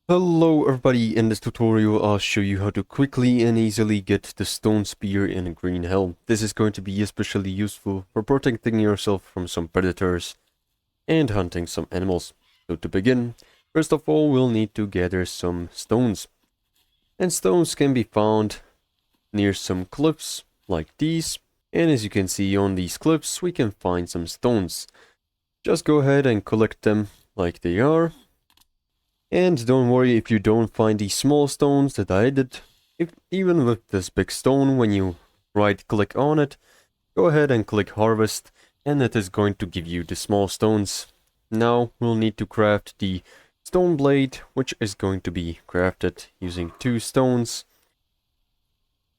Hello everybody, in this tutorial I'll show you how to quickly and easily get the stone spear in Green Helm. This is going to be especially useful for protecting yourself from some predators and hunting some animals. So to begin, first of all we'll need to gather some stones. And stones can be found near some cliffs like these. And as you can see on these cliffs we can find some stones. Just go ahead and collect them like they are. And don't worry if you don't find these small stones that I did. Even with this big stone, when you right click on it, go ahead and click harvest and it is going to give you the small stones. Now we'll need to craft the stone blade, which is going to be crafted using 2 stones.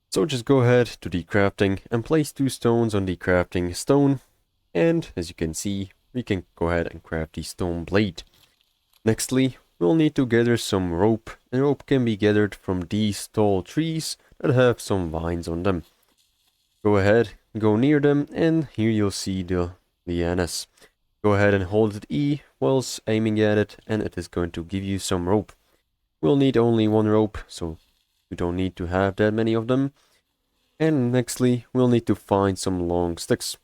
So just go ahead to the crafting and place 2 stones on the crafting stone. And as you can see, we can go ahead and craft the stone blade. Nextly, we'll need to gather some rope, and rope can be gathered from these tall trees that have some vines on them. Go ahead, go near them, and here you'll see the lianas. Go ahead and hold E whilst aiming at it, and it is going to give you some rope. We'll need only 1 rope, so you don't need to have that many of them. And nextly, we'll need to find some long sticks,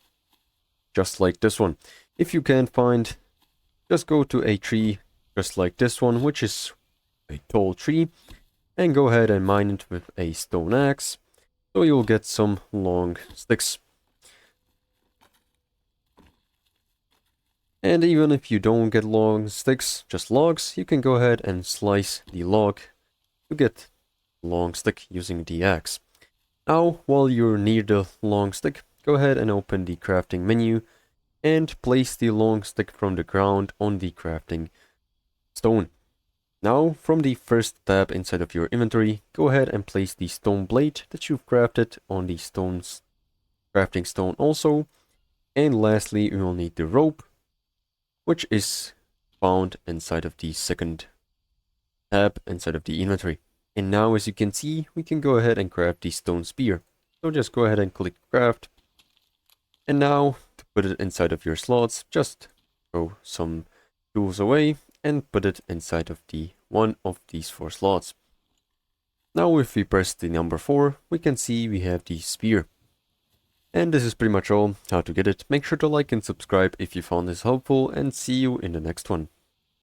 just like this one. If you can't find, just go to a tree just like this one, which is a tall tree, and go ahead and mine it with a stone axe, so you'll get some long sticks. And even if you don't get long sticks, just logs, you can go ahead and slice the log to get long stick using the axe. Now, while you're near the long stick, go ahead and open the crafting menu and place the long stick from the ground on the crafting stone. Now, from the first tab inside of your inventory, go ahead and place the stone blade that you've crafted on the crafting stone also. And lastly, you will need the rope, which is found inside of the second tab inside of the inventory. And now, as you can see, we can go ahead and craft the stone spear. So just go ahead and click craft. And now, to put it inside of your slots, just throw some tools away and put it inside of one of these 4 slots. Now if we press the number 4, we can see we have the spear. And this is pretty much all how to get it. Make sure to like and subscribe if you found this helpful, and see you in the next one.